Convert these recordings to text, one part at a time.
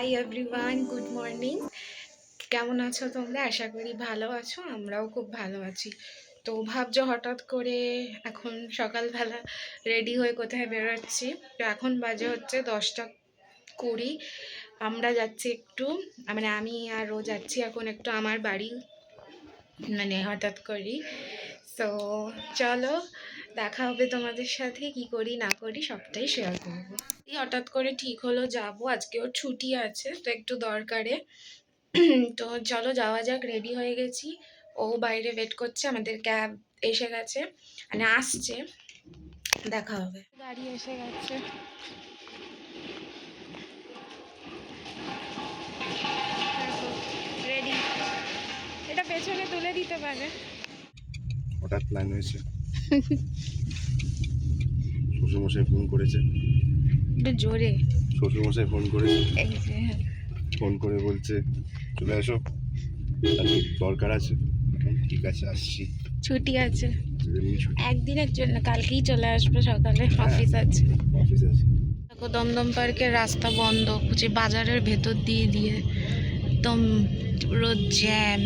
Hi everyone, good morning. কেমন আছো তোমরা? আশা করি ভালো আছো। আমরাও খুব ভালো আছি। তো ভাবছো হঠাৎ করে এখন সকালবেলা রেডি হয়ে কোথায় বেরোচ্ছি। তো এখন বাজে হচ্ছে 10:20। আমরা যাচ্ছি একটু, মানে আমি আর ও যাচ্ছি এখন একটু আমার বাড়ি, মানে হঠাৎ করেই। তো চলো দেখা হবে তোমাদের সাথে, কি করি না করি সবটাই শেয়ার করবো। হঠাৎ করে ঠিক হলো যাবো, আজকেও ছুটি আছে তো একটু দরকারে। তো চলো যাওয়া যাক, রেডি হয়ে গেছি। ও বাইরে ওয়েট করছে, আমাদের ক্যাব এসে গেছে, মানে আসছে, দেখা হবে। গাড়ি এসে গেছে, রেডি। এটা পেছনে তুলে দিতে পারে। হঠাৎ প্ল্যান হয়েছে। শ্বশুরমশাই ফোন করেছে, একটু জোরে। শ্বশুরমশাই ফোন করেছে, এই যে ফোন করে বলছে চলে আসো, দরকার আছে। ঠিক আছে আসছি, ছুটি আছে ছুটি। একদিনের জন্য, কালকেই চলে আসবে সকালে, অফিস আছে। অফিস আছে। দেখো দমদম পার্কের রাস্তা বন্ধ, যে বাজারের ভেতর দিয়ে দিয়ে একদম পুরো জ্যাম,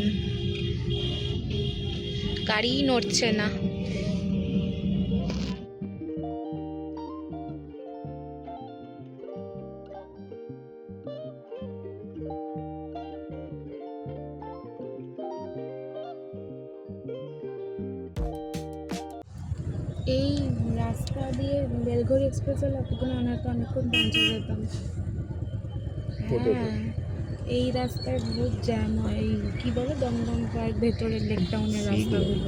গাড়িই নড়ছে না। এই রাস্তা দিয়ে বেলঘড়ি এক্সপ্রেস হলে এতক্ষণ অনেকক্ষণ পৌঁছে যেতাম। হ্যাঁ, এই রাস্তায় বহুত জ্যাম হয়। এই কী বলে দমদম পার্ক ভেতরের লেকটাউনের রাস্তাগুলো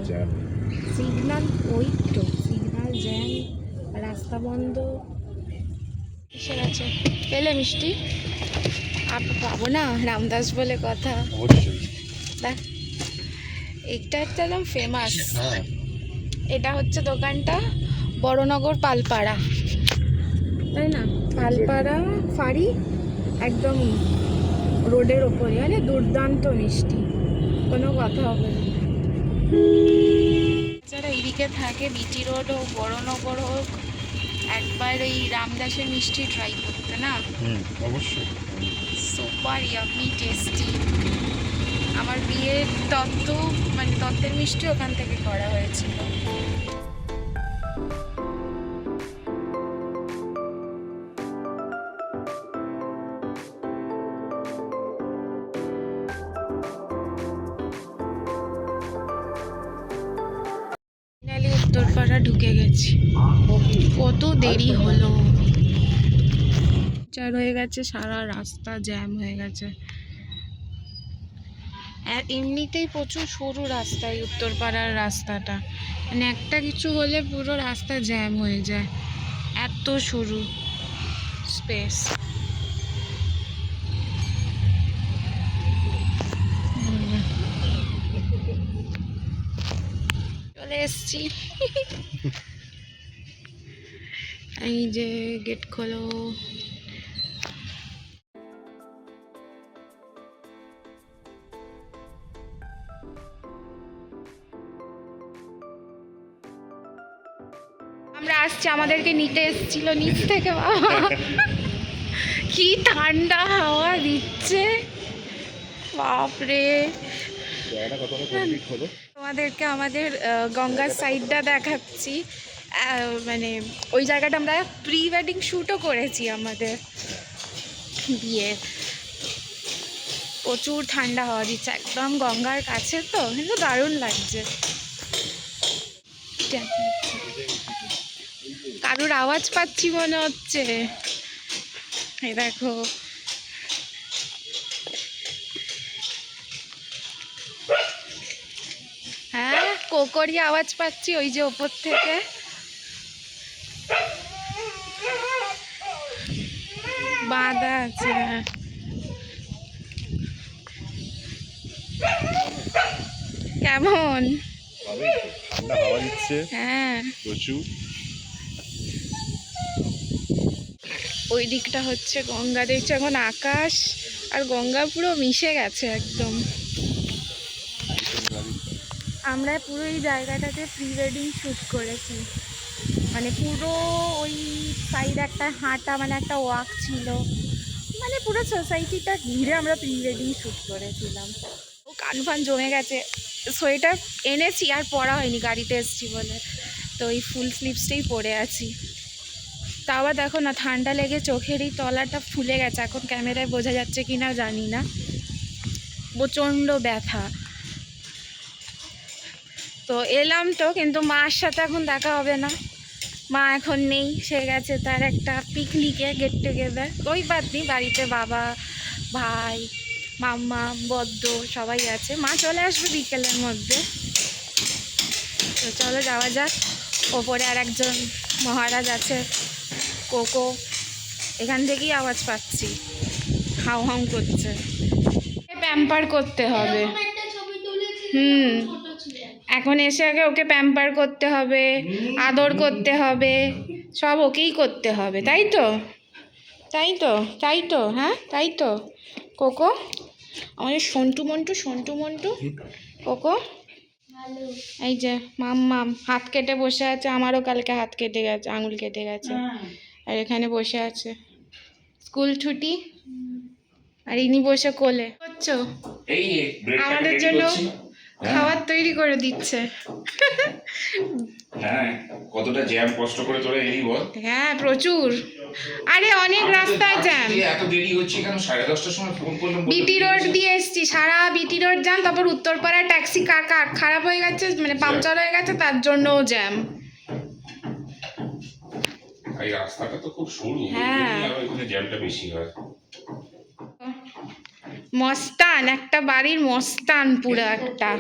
সিগন্যাল, ওই তো সিগন্যাল জ্যাম, রাস্তা বন্ধ। এসে গেছে। পেলে মিষ্টি পাবো না, রামদাস বলে কথা। দেখ এইটা একটা একদম ফেমাস। এটা হচ্ছে দোকানটা বড়নগর পালপাড়া, তাই না? পালপাড়া ফাঁড়ি, একদম রোডের ওপরে, মানে দুর্দান্ত মিষ্টি, কোনো কথা হবে না। যারা এইদিকে থাকে, বিটি রোড হোক বড়নগর হোক, একবার এই রামদাসের মিষ্টি ট্রাই করতে না, অবশ্যই সুপার ইয়ামি টেস্টি। আমার বিয়ের তত্ত্ব, মানে তত্ত্বের মিষ্টি ওখান থেকে করা হয়েছিল। ফাইনালি উত্তরপাড়া ঢুকে গেছি। কত দেরি হলো, চার হয়ে গেছে, সারা রাস্তা জ্যাম হয়ে গেছে। আর এমনিতেই প্রচুর সরু রাস্তা এই উত্তরপাড়ার রাস্তাটা, মানে একটা কিছু হলে পুরো রাস্তা জ্যাম হয়ে যায়, এত সরু স্পেস। চলে এসছি। এই যে গেট খোলো। আমরা আসছি, আমাদেরকে নিতে এসেছিল নিচ থেকে। বাবা কি ঠান্ডা হাওয়া দিচ্ছে, বাপরে। তোমাদেরকে আমাদের গঙ্গার সাইডটা দেখাচ্ছি। মানে ওই জায়গাটা আমরা প্রি ওয়েডিং শ্যুটও করেছি আমাদের বিয়ে। প্রচুর ঠান্ডা হাওয়া দিচ্ছে, একদম গঙ্গার কাছে তো, কিন্তু দারুণ লাগছে। কারুর আওয়াজ পাচ্ছি মনে হচ্ছে, এই দেখো। হ্যাঁ, কোকড়ি আওয়াজ পাচ্ছি ওই যে ওপর থেকে। বাঁধা আছে। কেমন? হ্যাঁ, প্রচুর। ওই দিকটা হচ্ছে গঙ্গা, দেখছো এখন আকাশ আর গঙ্গা পুরো মিশে গেছে একদম। আমরা পুরো এই জায়গাটাতে প্রি ওয়েডিং শ্যুট করেছি, মানে পুরো ওই সাইড একটা হাঁটা, মানে একটা ওয়াক ছিল, মানে পুরো সোসাইটিটা ঘিরে আমরা প্রি ওয়েডিং শ্যুট করেছিলাম। ও কান ফান জমে গেছে, সোয়েটার এনেছি আর পরা হয়নি, গাড়িতে এসছি বলে, তো ওই ফুল স্লিভসটাই পরে আছি। তা আবার দেখো না, ঠান্ডা লেগে চোখের এই তলাটা ফুলে গেছে, এখন ক্যামেরায় বোঝা যাচ্ছে কি না জানি না, প্রচণ্ড ব্যথা। তো এলাম তো, কিন্তু মার সাথে এখন দেখা হবে না, মা এখন নেই, সে গেছে তার একটা পিকনিকে, গেট টুগেদার। ওই বাদ দিই, বাড়িতে বাবা, ভাই, মাম্মা, বদ্দ সবাই আছে। মা চলে আসবে বিকেলের মধ্যে। তো চলো যাওয়া যাক। ওপরে আর একজন মহারাজ আছে, কোকো, এখান থেকেই আওয়াজ পাচ্ছি, হাউ হাউ করছে। প্যাম্পার করতে হবে। এখন এসে আগে ওকে প্যাম্পার করতে হবে, আদর করতে হবে, সব ওকেই করতে হবে, তাই তো? তাই তো, তাই তো, হ্যাঁ তাই তো। কোকো, আমাদের সন্টু মন্টু কোকো, এই যে মাম্মাম হাত কেটে বসে আছে, আমারও কালকে হাত কেটে গেছে, আঙুল কেটে গেছে, আর এখানে বসে আছে, স্কুল ছুটি, আর ইনি বসে কোলে। করছো? আমাদের জন্য খাবার তৈরি করে দিচ্ছে। হ্যাঁ, কতটা জ্যাম কষ্ট করে তোরা এলি বল। হ্যাঁ প্রচুর, আরে অনেক রাস্তায় জ্যাম। এত দেরি হচ্ছে কেন? 10:30টার সময় ফোন করলাম, বিটি রোড দিয়ে এসছি, সারা বিটি রোড জ্যাম, তারপর উত্তরপাড়ায় ট্যাক্সি খারাপ হয়ে গেছে, মানে পাংচার হয়ে গেছে, তার জন্যও জ্যাম। এই রাস্তাটা তো খুব সরু, হ্যাঁ। আর এখানে জ্যামটা বেশি হয়। মস্তান, একটা বাড়ির মস্তান, পুরো একটা,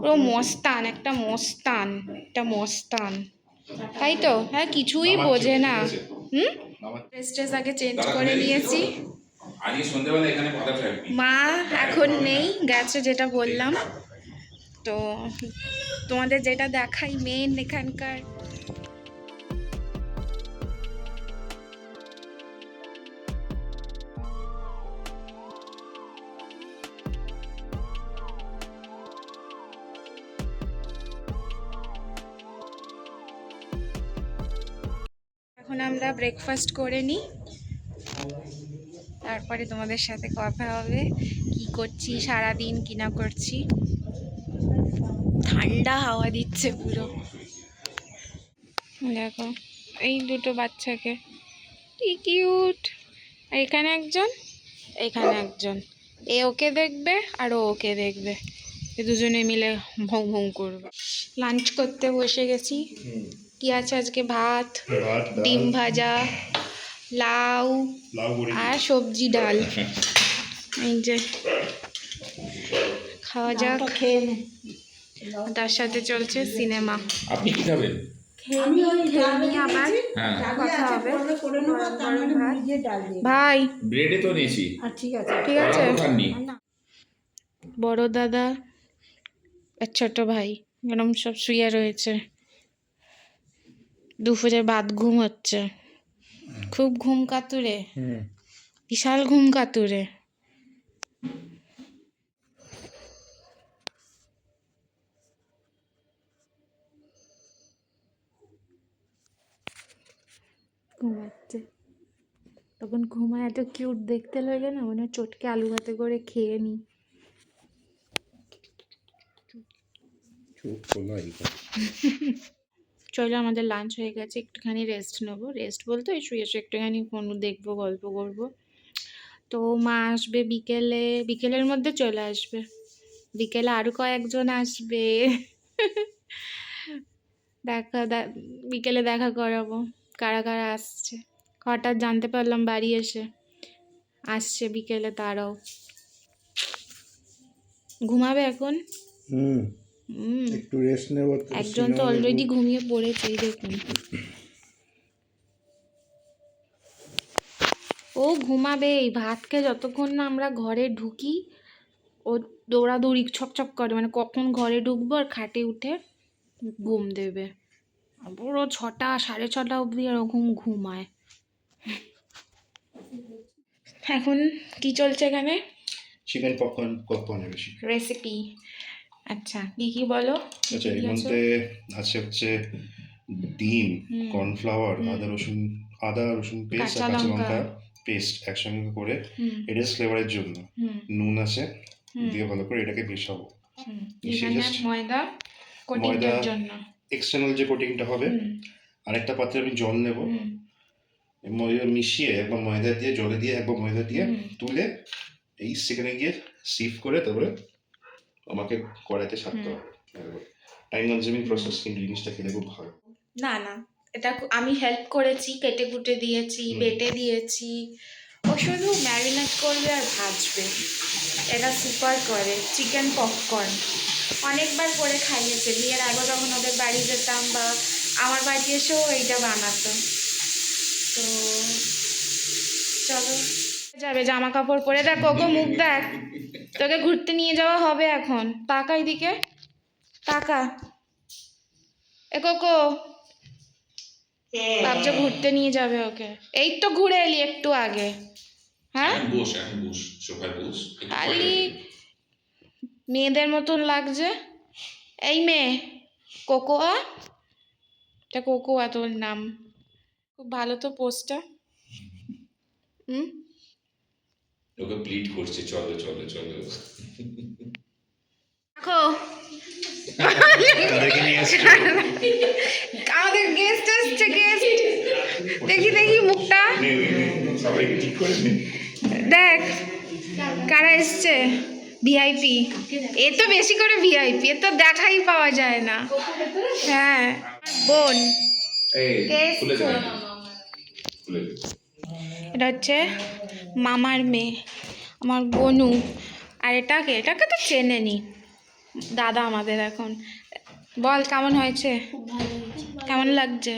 পুরো মস্তান, একটা মস্তান, একটা মস্তান, তাই তো? হ্যাঁ, কিছুই বোঝে না। ড্রেস আগে চেঞ্জ করে নিয়েছি। আজকে সন্ধ্যাবেলা এখানে কথা থাকবি। মা এখন নেই, গেছে যেটা বললাম। তো তোমাদের যেটা দেখাই মেন এখানকার, এখন আমরা ব্রেকফাস্ট করে নিই, তারপরে তোমাদের সাথে কথা হবে কি করছি সারাদিন, কি না করছি। ঠান্ডা হাওয়া দিচ্ছে পুরো, দেখো এই দুটো বাচ্চাকে, কি কিউট। আর এখানে একজন, এখানে একজন, এ ওকে দেখবে আর ও ওকে দেখবে, এ দুজনে মিলে ভং ভং করবে। লাঞ্চ করতে বসে গেছি। কি আছে আজকে? ভাত, ডিম ভাজা, লাউ আর সবজি ডাল। এই যে খাওয়া যাক, তার সাথে চলছে সিনেমা। আপনি কি খাবেন? খেয়ে নিয়ে আবার হ্যাঁ, কথা হবে। ভাই ব্রেডে তো নিয়েছি। ঠিক আছে। খাননি? বড় দাদা আর ছোট ভাই এরম সব শুয়ে রয়েছে, দুপুরে ভাত ঘুম হচ্ছে, খুব ঘুম কাতুরে, বিশাল ঘুম কাতুরে। ঘুমাচ্ছে, তখন ঘুমায় এত কিউট দেখতে লাগে না, মনে হয় চটকে আলু ভাতে করে খেয়ে নি। চলো আমাদের লাঞ্চ হয়ে গেছে, একটুখানি রেস্ট নেবো, রেস্ট বলতে ওই শুয়ে শুয়ে একটুখানি ফোন দেখবো, গল্প করবো। তো মা আসবে বিকেলে, বিকেলের মধ্যে চলে আসবে, বিকেলে আরও কয়েকজন আসবে। বিকেলে দেখা করাবো কারা কারা আসছে। হঠাৎ জানতে পারলাম বাড়ি এসে, আসছে বিকেলে তারাও। ঘুমাবে এখন? একটু রেস্ট নেব। একজন তো অলরেডি ঘুমিয়ে পড়েছে, দেখুন ও ঘুমাবে। এই ভাতকে যতক্ষণ না আমরা ঘরে ঢুকি ও দৌড়াদৌড়ি ছকছক করে, মানে কখন ঘরে ঢুকবো আর খাটে উঠে ঘুম দেবে। পুরো 6টা 6:30 অবধি এরকম ঘুমায়। এখন কি চলছে এখানে? চিকেন পপকর্ন বেশি রেসিপি। আচ্ছা কি কি বলো? আচ্ছা, এর মধ্যে আছে হচ্ছে ডিম, কর্নফ্লাওয়ার, আদা রসুন পেস্ট, কাঁচা কাঁচা লঙ্কা, লঙ্কা, পেস্ট একসঙ্গে করে হুম এটা ফ্লেভারের জন্য হুম নুন আছে হুম দিয়ে ভালো করে এটাকে মেশাবো। হুম। মিশিয়ে এখানে just ময়দা কোটিংয়ের ময়দা জন্য। এক্সটার্নাল যে কোটিংটা হবে হুম আরেকটা পাত্রে আমি জল নেব, হুম ময়দা মিশিয়ে একবার ময়দা দিয়ে জলে দিয়ে একবার ময়দা দিয়ে হুম। তুলে এই সেখানে গিয়ে সিফট করে তারপরে আমাকে কড়াইতে ছাড়তে হুম। হবে। টাইম কনজিউমিং প্রসেস, কিন্তু জিনিসটা খেলে খুব ভালো। না না, এটা আমি হেল্প করেছি, কেটে কুটে দিয়েছি, বেটে দিয়েছি। ও শুধু ম্যারিনেট করবে আর ভাজবে। এটা সুপার করে চিকেন পপকর্ন। অনেকবার করে খাইয়েছে, বিয়ের আগে যখন ওদের বাড়ি যেতাম বা আমার বাড়ি এসেও এইটা বানাতো। তো চলো যাবে, জামা কাপড় পরে দেখ, ওকে মুখ দেখ, তোকে ঘুরতে নিয়ে যাওয়া হবে এখন। তাকা এদিকে, তাকা। এ কোকো, ভাবছো ঘুরতে নিয়ে যাবে ওকে? এই তো ঘুরে এলি একটু আগে। হ্যাঁ, এখন বস সোফায় বস, একটু ভয় খালি লাগবে। মেয়েদের মতন লাগছে। এই মেয়ে কোকোয়া, এটা কোকোয়া তোর নাম। খুব ভালো তো পোস্টটা। হুম, ওকে প্লিট করছে, চলো চলো চলো। দেখো তাদেরকে নিয়ে এসছি। আমাদের গেস্ট আসছে, গেস্ট। দেখি দেখি মুখটা সবাইকে ঠিক করে নে। দেখ কারা এসছে। ভিআইপি, এ তো বেশি করে ভিআইপি, এ তো দেখাই পাওয়া যায় না। হ্যাঁ, বোন। এই কে খুলে এসছে? দে, খুলে দে। এটা হচ্ছে মামার মেয়ে, আমার বনু। আর এটাকে এটাকে তো চেনেনি, দাদা আমাদের এখন। বল কেমন হয়েছে? কেমন লাগছে?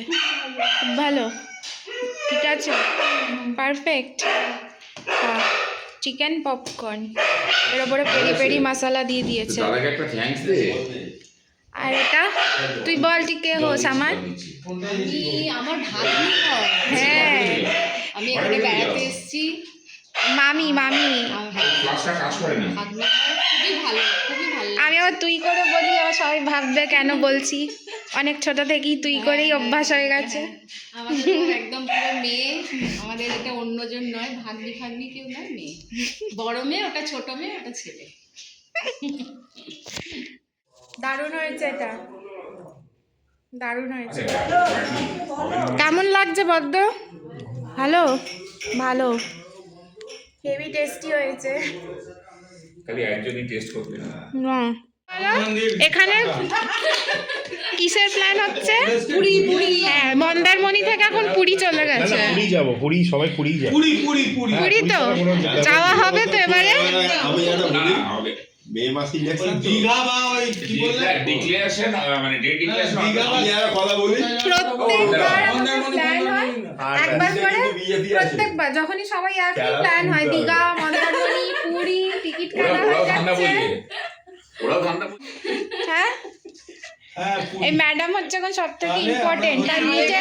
খুব ভালো, ঠিক আছে, পারফেক্ট। হ্যাঁ, চিকেন পপকর্ন, এর ওপরে পেরি পেরি মশলা দিয়ে তো দিয়েছে। দাদাকে একটা থ্যাঙ্কস দে। আর এটা তুই বল ঠিক কে হোস আমার? আমি আমার ভাগ্নি হয়। হ্যাঁ, আমি এখানে বেড়াতে এসেছি। মামি মামি। আমার ফ্লাশটা কাজ করে না। ভাগ্নি হয়, খুবই ভালো, খুবই ভালো। আমি আবার তুই করে বলি, আবার সবাই ভাববে কেন বলছি। অনেক ছোট থেকেই তুই করেই অভ্যাস হয়ে গেছে। আমাদের তো একদম পুরো মেয়ে, আমাদের এটা অন্যজন নয়, ভাগ্নি ফাগ্নি কেউ নয়, মেয়ে। বড় মেয়ে, ওটা ছোট মেয়ে, ওটা ছেলে। দারুণ হয়েছে এটা, দারুণ হয়েছে। আচ্ছা, কেমন লাগছে বদ্দ? ভালো, ভালো, হেভি টেস্টি হয়েছে। খালি একজনই টেস্ট করবে না। এখানে কিসের প্ল্যান হচ্ছে? পুরি, পুরি। হ্যাঁ, মন্দারমণি থেকে এখন পুরী চলে গেছে। পুরী যাবো, পুরী সবাই পুরী যাবো। পুরী তো যাওয়া হবে তো এবারে। আমি একটা না বলি, না হবে। মে মাসে ইলেকশন তো দীঘা বা ওই কি বলে ডিক্লেয়ারেশন মানে ডেট ডিক্লেয়ারেশন দীঘা বা আমি একটা কথা বলি, প্রত্যেকবার আমাদের মন্দারমণি, প্ল্যান হয় আর একবার করে, কিন্তু বিজেপি আছে। প্রত্যেকবার যখনই সবাই একই খেলা প্ল্যান হয়, শুনতে হবে। দীঘা, মন্দারমণি, পুরী, টিকিট কাটা ওরাও হয়ে ধান্দা যাচ্ছে। বলবে, ওরাও ধান্দা বলবে। হ্যাঁ, হ্যাঁ এই ম্যাডাম হচ্ছে এখন সব থেকে তাহলে ইম্পর্টেন্ট আমরা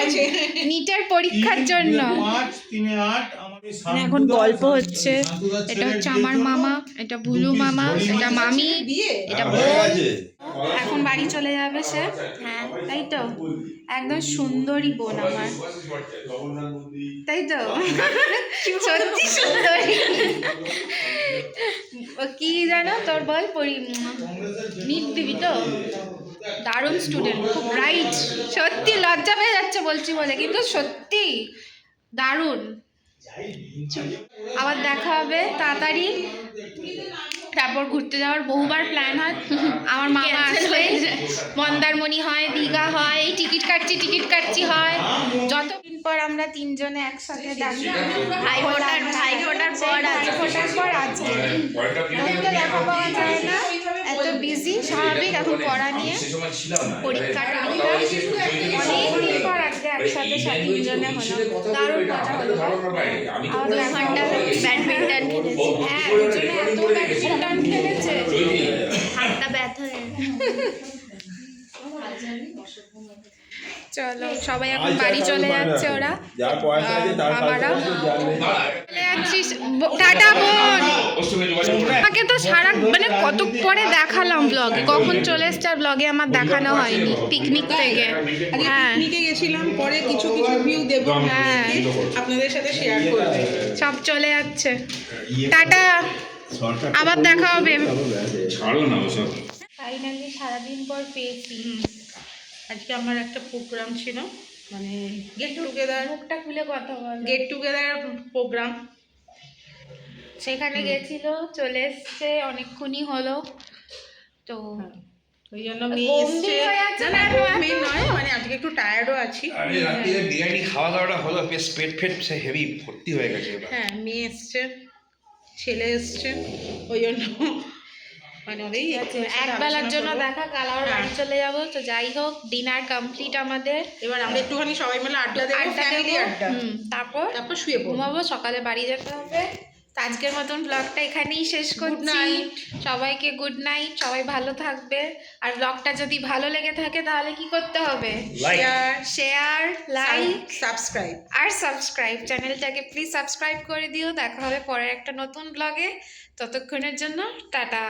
নিটের পরীক্ষার জন্য। 5-3-8 আমাদের এখন গল্প হচ্ছে। এটা হচ্ছে আমার মামা, এটা ভুলু মামা, এটা মামি, এটা হয়ে বোন। গেছে। এখন বাড়ি চলে যাবে সে। হ্যাঁ, তাই তো, একদম সুন্দরী বোন আমার, তাই তো, সত্যি সুন্দরী। ও কি জানো তোর বল, নিট দিবি তো? দারুণ স্টুডেন্ট, খুব ব্রাইট, সত্যি লজ্জা পেয়ে যাচ্ছে বলছি বলে, কিন্তু সত্যি দারুণ। আবার দেখা হবে তাড়াতাড়ি, তারপর ঘুরতে যাওয়ার বহুবার প্ল্যান হয়। আমার মামা আসবে, মন্দারমণি হয়, দীঘা হয়, এই টিকিট কাটছি হয়। যতদিন পর আমরা তিনজনে একসাথে দেখা, ভাইফোঁটার পর আজকে পয়েন্ট অফ ভিউ তো দেখা পাওয়া যায় না, এত বিজি, স্বাভাবিক। এখন পড়া নিয়ে সে সময় ছিলাম না। পরীক্ষা টরীক্ষা, অনেকদিন পর আজকে একসাথে তিনজনে হলো, দারুণ মজা হলো। আমি তো আবার 2 ঘন্টা ব্যাডমিন্টন খেলেছি। হ্যাঁ, দুজনে এত ব্যাডমিন্টন খেলেছে, হাতটা ব্যথা হয়ে চলো সবাই এখন বাড়ি চলে যাচ্ছে। ওরা যার পয়সা আছে তার মামারা কাছে জানলে চলে যাচ্ছিস টাটা বোন। ওর সঙ্গে যোগাযোগ করে আমাকে তো সারা মানে কত পরে দেখালাম ব্লগে, কখন চলে এসছে আর ব্লগে আমার দেখানো হয়নি পিকনিক থেকে। আজকে হ্যাঁ পিকনিকে গেছিলাম, পরে কিছু কিছু ভিউ দেব হ্যাঁ আপনাদের সাথে শেয়ার করব। সব চলে যাচ্ছে। টাটা, আবার দেখা হবে। ছাড়ো না ওসব। ফাইনালি সারাদিন পর পেয়েছি। আজকে আমার একটা প্রোগ্রাম ছিল, মানে গেট টুগেদার, মুখটা খুলে কথা বল। Get together programme. সেখানে গেছিল, চলে এসছে অনেকক্ষণই হলো। তো ওই জন্য মেয়ে বন্দি এসছে। হয়ে আছে না না না, মেয়ে নয়, মানে আজকে একটু টায়ার্ডও আছি। আরে রাত্রিরে বিরিয়ানি খাওয়া দাওয়াটা হলো, বেশ পেট ফেট সে হেভি ভর্তি হয়ে গেছে এবার। হ্যাঁ মেয়ে এসছে, ছেলে এসছে, ওই জন্য মানে ওই এক বেলার জন্য দেখা, কাল আবার হ্যাঁ। বাড়ি চলে যাব। তো যাই হোক, ডিনার কমপ্লিট আমাদের। এবার আমরা একটুখানি সবাই মিলে আড্ডা দেবো, আড্ডা ফ্যামিলি দেবো। আড্ডা। তারপর তারপর শুয়ে পড়বো। ঘুমাবো, সকালে বাড়ি যেতে হবে। তো আজকের মতন ব্লগটা এখানেই শেষ করছি। night. সবাইকে গুড নাইট, সবাই ভালো থাকবে। আর ব্লগটা যদি ভালো লেগে থাকে তাহলে কি করতে হবে? Share, like subscribe. আর সাবস্ক্রাইব। চ্যানেলটাকে প্লিজ সাবস্ক্রাইব করে দিও। দেখা হবে পরের একটা নতুন ব্লগে। ততক্ষণের জন্য টাটা।